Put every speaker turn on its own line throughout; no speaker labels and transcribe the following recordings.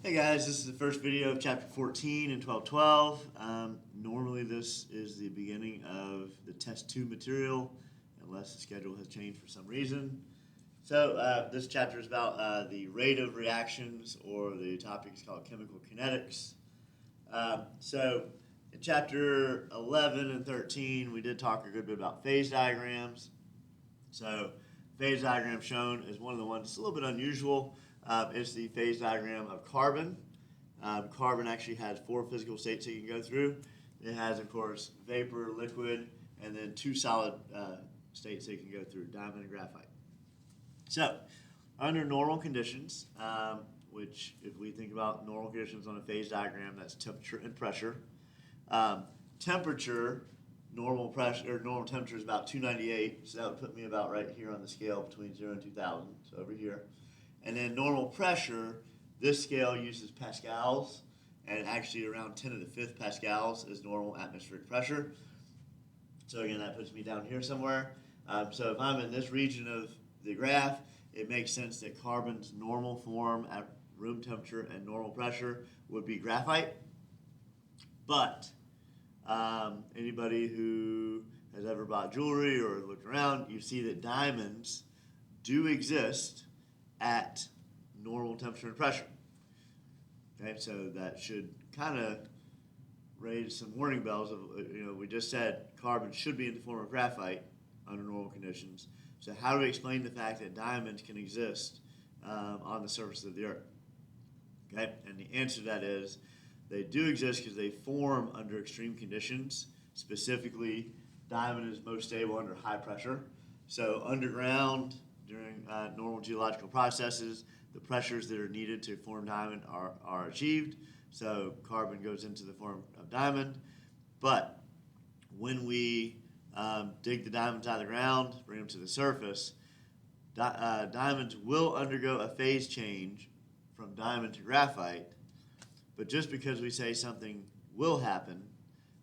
Hey guys, this is the first video of chapter 14 in 1212. Normally this is the beginning of the test 2 material, unless the schedule has changed for some reason. So this chapter is about the rate of reactions, or the topic is called chemical kinetics. So in chapter 11 and 13, we did talk a good bit about phase diagrams. So phase diagram shown is one of the ones that's a little bit unusual. It's the phase diagram of carbon. Carbon actually has 4 physical states that you can go through. It has, of course, vapor, liquid, and then 2 solid states that you can go through, diamond and graphite. So, under normal conditions, which if we think about normal conditions on a phase diagram, that's temperature and pressure. Normal pressure, or normal temperature is about 298, so that would put me about right here on the scale between 0 and 2000, so over here. And then normal pressure, this scale uses pascals, and actually around 10 to the 5th pascals is normal atmospheric pressure. So again, that puts me down here somewhere. So if I'm in this region of the graph, it makes sense that carbon's normal form at room temperature and normal pressure would be graphite. But anybody who has ever bought jewelry or looked around, you see that diamonds do exist at normal temperature and pressure. Okay, so that should kind of raise some warning bells of, we just said carbon should be in the form of graphite under normal conditions. So how do we explain the fact that diamonds can exist on the surface of the Earth? Okay, and the answer to that is they do exist because they form under extreme conditions. Specifically, diamond is most stable under high pressure. So underground, during normal geological processes, the pressures that are needed to form diamond are achieved. So carbon goes into the form of diamond. But when we dig the diamonds out of the ground, bring them to the surface, diamonds will undergo a phase change from diamond to graphite. But just because we say something will happen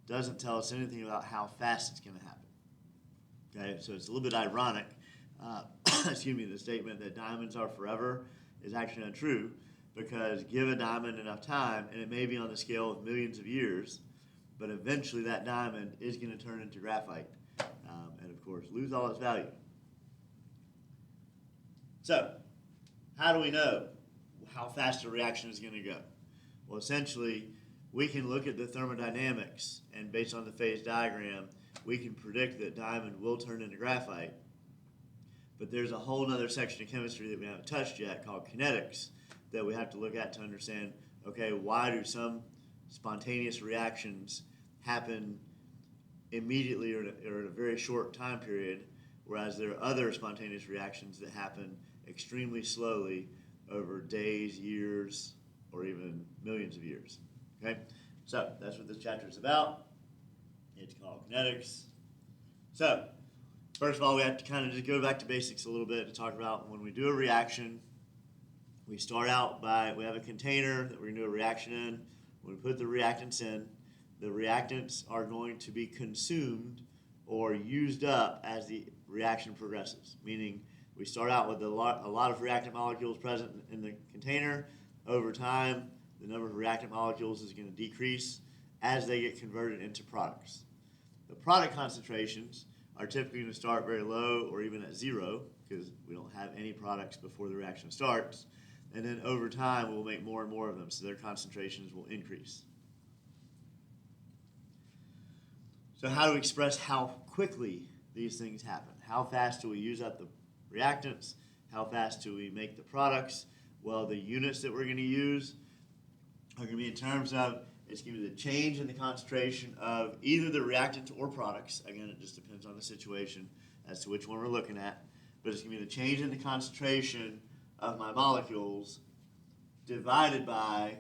doesn't tell us anything about how fast it's going to happen. Okay, so it's a little bit ironic. The statement that diamonds are forever is actually untrue, because give a diamond enough time, and it may be on the scale of millions of years, but eventually that diamond is going to turn into graphite and, of course, lose all its value. So, how do we know how fast a reaction is going to go? Well, essentially, we can look at the thermodynamics, and based on the phase diagram, we can predict that diamond will turn into graphite. But there's a whole other section of chemistry that we haven't touched yet called kinetics that we have to look at to understand, okay, why do some spontaneous reactions happen immediately or in a very short time period, whereas there are other spontaneous reactions that happen extremely slowly over days, years, or even millions of years. Okay, so that's what this chapter is about. It's called kinetics. So, first of all, we have to kind of just go back to basics a little bit to talk about when we do a reaction. We start out we have a container that we're going to do a reaction in. When we put the reactants in, the reactants are going to be consumed or used up as the reaction progresses, meaning we start out with a lot of reactant molecules present in the container. Over time, the number of reactant molecules is going to decrease as they get converted into products. The product concentrations are typically going to start very low or even at 0, because we don't have any products before the reaction starts. And then over time, we'll make more and more of them, so their concentrations will increase. So how do we express how quickly these things happen? How fast do we use up the reactants? How fast do we make the products? Well, the units that we're going to use are going to be in terms of, it's going to be the change in the concentration of either the reactant or products. Again, it just depends on the situation as to which one we're looking at. But it's going to be the change in the concentration of my molecules divided by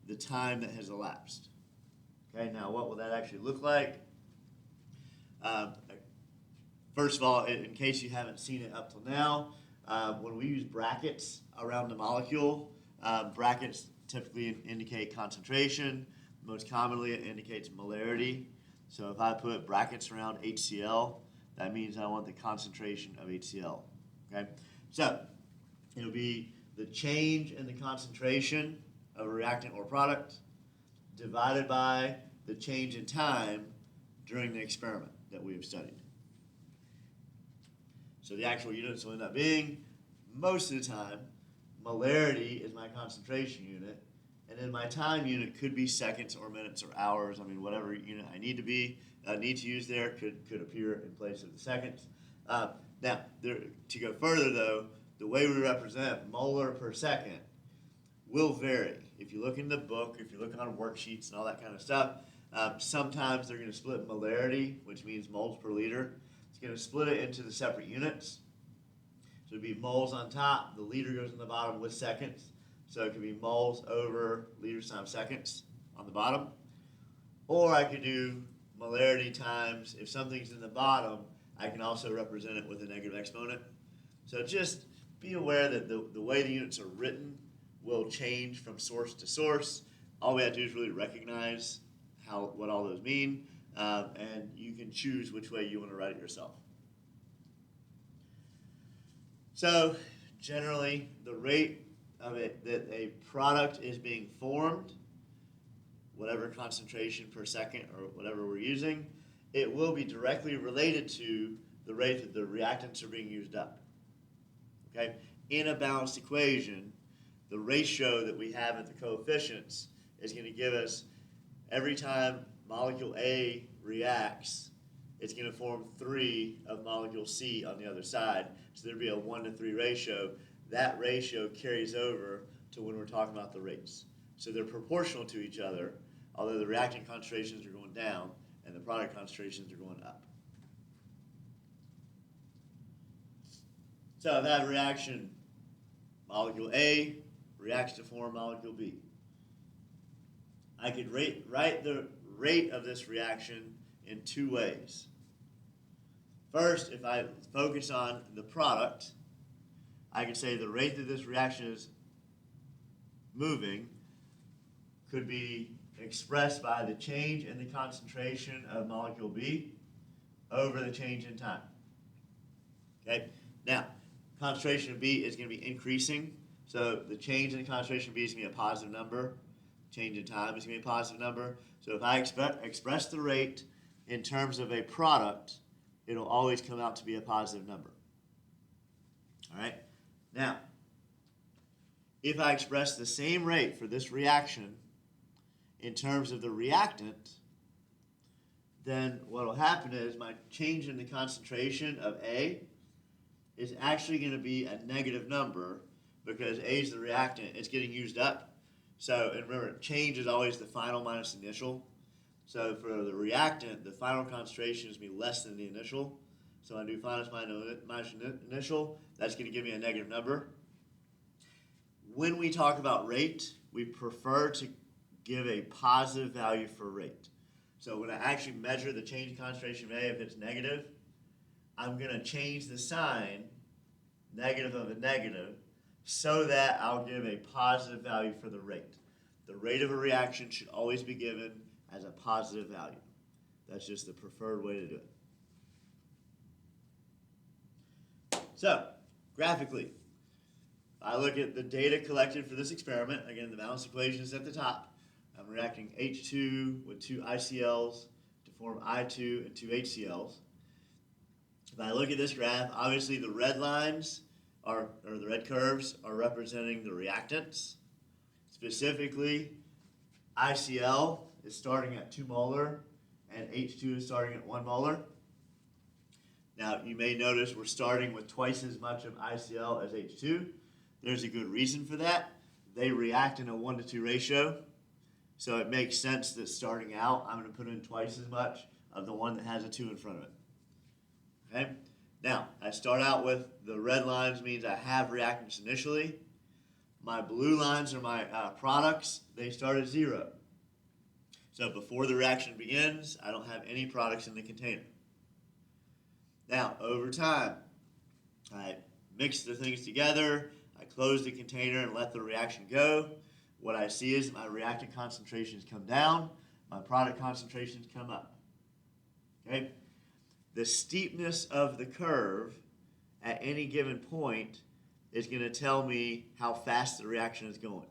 the time that has elapsed. Okay, now what will that actually look like? First of all, in case you haven't seen it up till now, when we use brackets around the molecule, brackets typically indicate concentration. Most commonly, it indicates molarity. So if I put brackets around HCl, that means I want the concentration of HCl. Okay, so it'll be the change in the concentration of a reactant or product divided by the change in time during the experiment that we have studied. So the actual units will end up being, most of the time, molarity is my concentration unit, and then my time unit could be seconds or minutes or hours. I mean, whatever unit I need to use there could appear in place of the seconds. Now, to go further though, the way we represent molar per second will vary. If you look in the book, if you look on worksheets and all that kind of stuff, sometimes they're going to split molarity, which means moles per liter. It's going to split it into the separate units. So it'd be moles on top, the liter goes on the bottom with seconds. So it could be moles over liters times seconds on the bottom. Or I could do molarity times, if something's in the bottom, I can also represent it with a negative exponent. So just be aware that the way the units are written will change from source to source. All we have to do is really recognize what all those mean, and you can choose which way you want to write it yourself. So generally, the rate of it that a product is being formed, whatever concentration per second or whatever we're using, it will be directly related to the rate that the reactants are being used up. Okay? In a balanced equation, the ratio that we have at the coefficients is going to give us, every time molecule A reacts, it's going to form 3 of molecule C on the other side. So there'd be a 1 to 3 ratio. That ratio carries over to when we're talking about the rates. So they're proportional to each other, although the reactant concentrations are going down and the product concentrations are going up. So that reaction, molecule A reacts to form molecule B. I could write the rate of this reaction in 2 ways. First, if I focus on the product, I could say the rate that this reaction is moving could be expressed by the change in the concentration of molecule B over the change in time. Okay? Now, concentration of B is going to be increasing, so the change in the concentration of B is going to be a positive number. Change in time is going to be a positive number. So if I express the rate in terms of a product, it'll always come out to be a positive number. All right? Now, if I express the same rate for this reaction in terms of the reactant, then what will happen is my change in the concentration of A is actually going to be a negative number because A is the reactant. It's getting used up. So, and remember, change is always the final minus initial. So for the reactant, the final concentration is going to be less than the initial. So I do final minus initial, that's going to give me a negative number. When we talk about rate, we prefer to give a positive value for rate. So when I actually measure the change in concentration of A, if it's negative, I'm going to change the sign, negative of a negative, so that I'll give a positive value for the rate. The rate of a reaction should always be given as a positive value. That's just the preferred way to do it. So, graphically, I look at the data collected for this experiment. Again, the balanced equation is at the top. I'm reacting H2 with 2 ICLs to form I2 and 2 HCl's. If I look at this graph, obviously the red lines or the red curves are representing the reactants. Specifically, ICl is starting at 2 molar and H2 is starting at 1 molar. Now, you may notice we're starting with twice as much of ICl as H2. There's a good reason for that. They react in a 1 to 2 ratio, so it makes sense that starting out, I'm going to put in twice as much of the one that has a 2 in front of it. Okay? Now, I start out with the red lines means I have reactants initially. My blue lines are my products. They start at 0. So before the reaction begins, I don't have any products in the container. Now, over time, I mix the things together. I close the container and let the reaction go. What I see is my reactant concentrations come down. My product concentrations come up. Okay? The steepness of the curve at any given point is going to tell me how fast the reaction is going.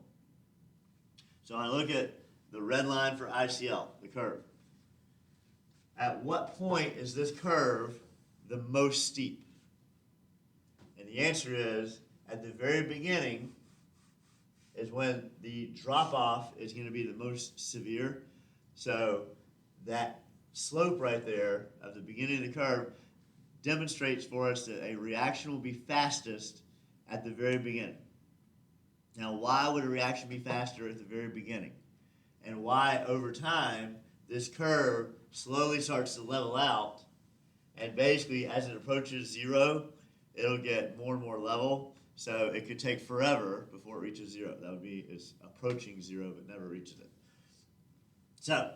So I look at the red line for ICL, the curve. At what point is this curve the most steep? And the answer is, at the very beginning is when the drop-off is going to be the most severe. So that slope right there at the beginning of the curve demonstrates for us that a reaction will be fastest at the very beginning. Now, why would a reaction be faster at the very beginning? And why, over time, this curve slowly starts to level out, and basically, as it approaches zero, it'll get more and more level, so it could take forever before it reaches zero. That would be, it's approaching zero, but never reaches it. So,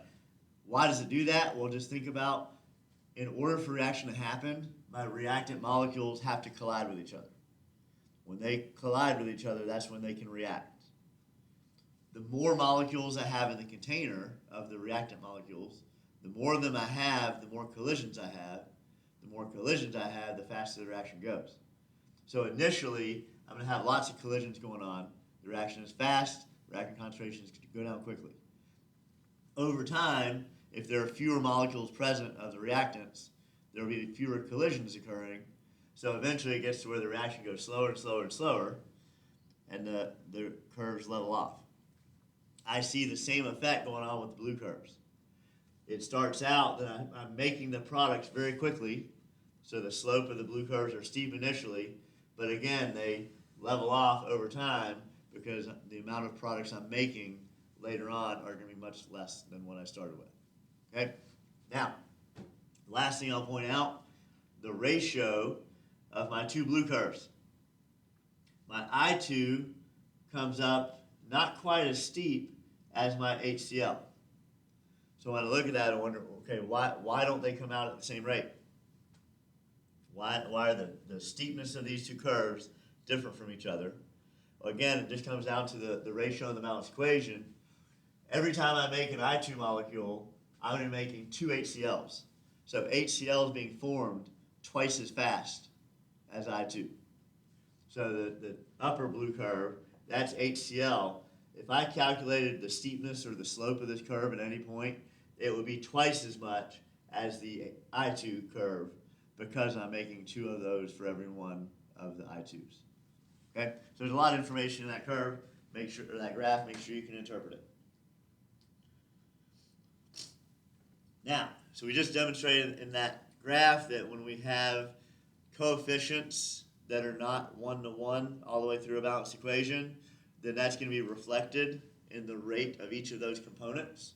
why does it do that? Well, just think about, in order for a reaction to happen, my reactant molecules have to collide with each other. When they collide with each other, that's when they can react. The more molecules I have in the container of the reactant molecules, the more of them I have, the more collisions I have. The more collisions I have, the faster the reaction goes. So initially, I'm going to have lots of collisions going on. The reaction is fast, reactant concentrations go down quickly. Over time, if there are fewer molecules present of the reactants, there will be fewer collisions occurring. So eventually it gets to where the reaction goes slower and slower and slower, and the curves level off. I see the same effect going on with the blue curves. It starts out that I'm making the products very quickly, so the slope of the blue curves are steep initially, but again, they level off over time because the amount of products I'm making later on are going to be much less than what I started with. Okay? Now, last thing I'll point out, the ratio of my two blue curves. My I2 comes up not quite as steep as my HCl. So when I look at that, I wonder, okay, why don't they come out at the same rate? Why are the steepness of these two curves different from each other? Well, again, it just comes down to the ratio in the Malus equation. Every time I make an I2 molecule, I'm going to be making two HCl's. So HCl is being formed twice as fast as I2. So the upper blue curve, that's HCl. If I calculated the steepness or the slope of this curve at any point, it would be twice as much as the I2 curve because I'm making two of those for every one of the I2s. Okay? So there's a lot of information in that curve, or that graph, make sure you can interpret it. Now, so we just demonstrated in that graph that when we have coefficients that are not one-to-one all the way through a balanced equation, then that's going to be reflected in the rate of each of those components.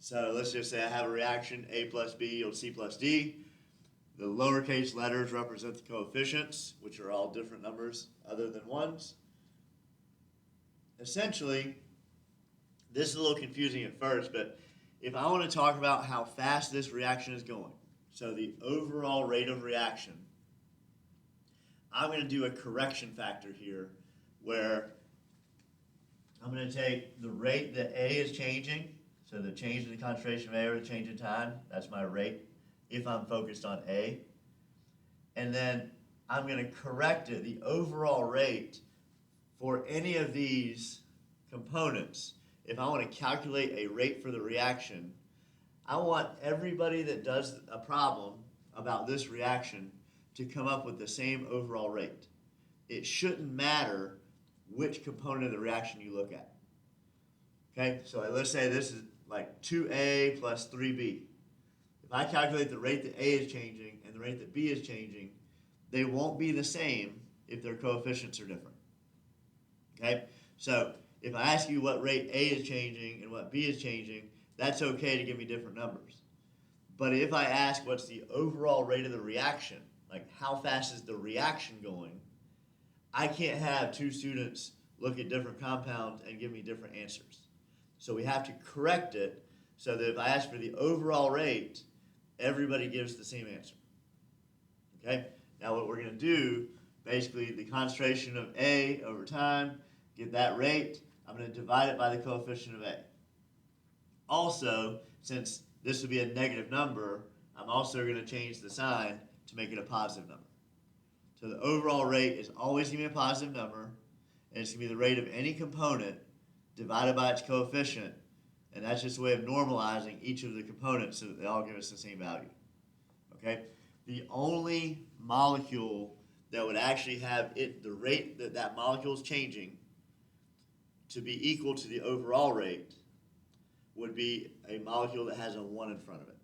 So let's just say I have a reaction, A plus B yields C plus D. The lowercase letters represent the coefficients, which are all different numbers other than ones. Essentially, this is a little confusing at first, but if I want to talk about how fast this reaction is going, so the overall rate of reaction, I'm going to do a correction factor here where I'm going to take the rate that A is changing, so the change in the concentration of A or the change in time, that's my rate if I'm focused on A. And then I'm going to correct it, the overall rate for any of these components. If I want to calculate a rate for the reaction, I want everybody that does a problem about this reaction to come up with the same overall rate. It shouldn't matter which component of the reaction you look at. Okay, so let's say this is like 2A plus 3B. If I calculate the rate that A is changing and the rate that B is changing, they won't be the same if their coefficients are different. Okay, so if I ask you what rate A is changing and what B is changing, that's okay to give me different numbers. But if I ask what's the overall rate of the reaction, like how fast is the reaction going, I can't have two students look at different compounds and give me different answers. So we have to correct it so that if I ask for the overall rate, everybody gives the same answer. Okay? Now what we're going to do, basically the concentration of A over time, get that rate, I'm going to divide it by the coefficient of A. Also, since this would be a negative number, I'm also going to change the sign to make it a positive number. So the overall rate is always going to be a positive number, and it's going to be the rate of any component divided by its coefficient, and that's just a way of normalizing each of the components so that they all give us the same value. Okay? The only molecule that would actually have the rate that that molecule is changing to be equal to the overall rate would be a molecule that has a 1 in front of it.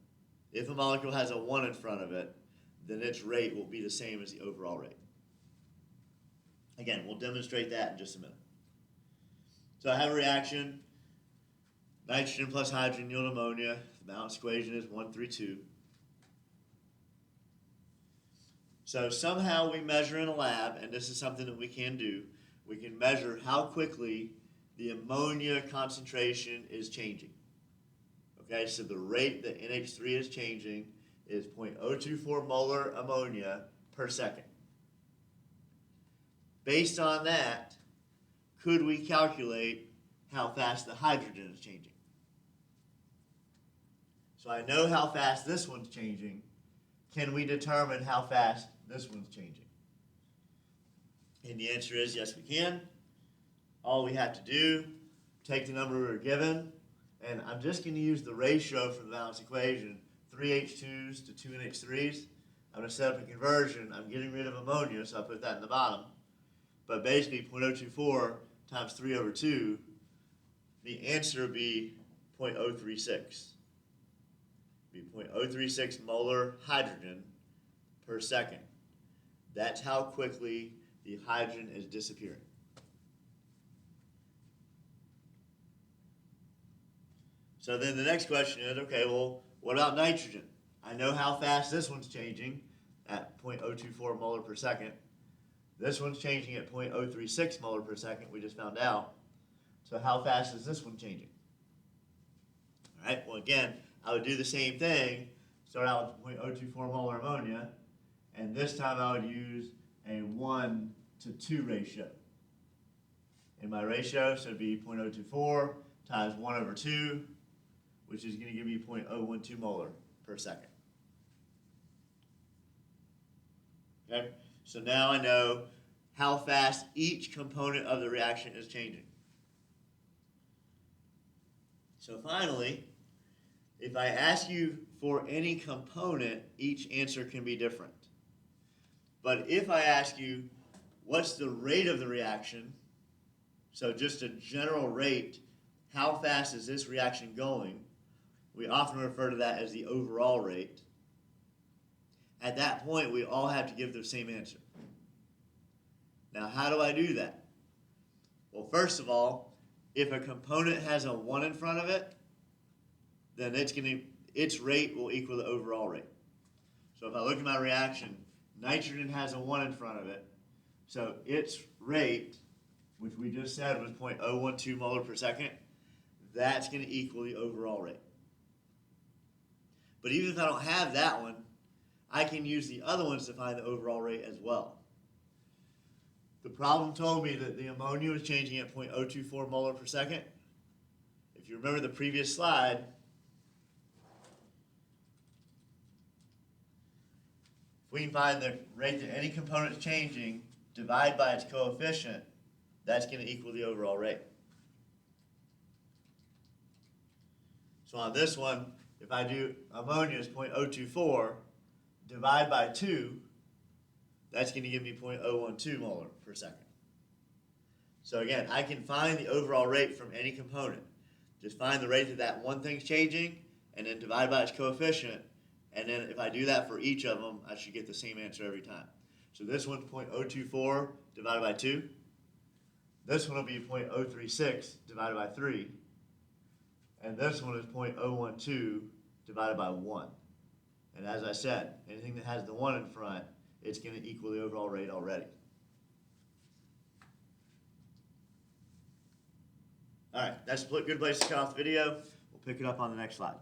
If a molecule has a 1 in front of it, then its rate will be the same as the overall rate. Again, we'll demonstrate that in just a minute. So I have a reaction, nitrogen plus hydrogen yield ammonia. The balance equation is 132. So somehow we measure in a lab, and this is something that we can do, we can measure how quickly the ammonia concentration is changing. Okay, so the rate that NH3 is changing is 0.024 molar ammonia per second. Based on that, could we calculate how fast the hydrogen is changing? So I know how fast this one's changing. Can we determine how fast this one's changing? And the answer is yes, we can. All we have to do, take the number we were given, and I'm just going to use the ratio from the balance equation, 3 H2s to 2 NH3s. I'm going to set up a conversion. I'm getting rid of ammonia, so I put that in the bottom. But basically, 0.024 times 3 over 2, the answer would be 0.036. Be 0.036 molar hydrogen per second. That's how quickly the hydrogen is disappearing. So then the next question is, okay, well, what about nitrogen? I know how fast this one's changing at 0.024 molar per second. This one's changing at 0.036 molar per second, we just found out. So how fast is this one changing? All right, well, again, I would do the same thing, start out with 0.024 molar ammonia, and this time I would use a 1 to 2 ratio. In my ratio, so it would be 0.024 times 1 over 2, which is going to give me 0.012 molar per second. Okay, so now I know how fast each component of the reaction is changing. So finally, if I ask you for any component, each answer can be different. But if I ask you, what's the rate of the reaction, so just a general rate, how fast is this reaction going, we often refer to that as the overall rate. At that point, we all have to give the same answer. Now, how do I do that? Well, first of all, if a component has a 1 in front of it, then its rate will equal the overall rate. So if I look at my reaction, nitrogen has a 1 in front of it, so its rate, which we just said was 0.012 molar per second, that's going to equal the overall rate. But even if I don't have that one, I can use the other ones to find the overall rate as well. The problem told me that the ammonia was changing at 0.024 molar per second. If you remember the previous slide, if we can find the rate that any component is changing, divide by its coefficient, that's going to equal the overall rate. So on this one, if I do ammonia is 0.024, divide by 2, that's going to give me 0.012 molar per second. So again, I can find the overall rate from any component. Just find the rate that one thing's changing, and then divide by its coefficient, and then if I do that for each of them, I should get the same answer every time. So this one's 0.024 divided by 2. This one will be 0.036 divided by 3. And this one is 0.012 divided by 1. And as I said, anything that has the 1 in front, it's going to equal the overall rate already. All right, that's a good place to cut off the video. We'll pick it up on the next slide.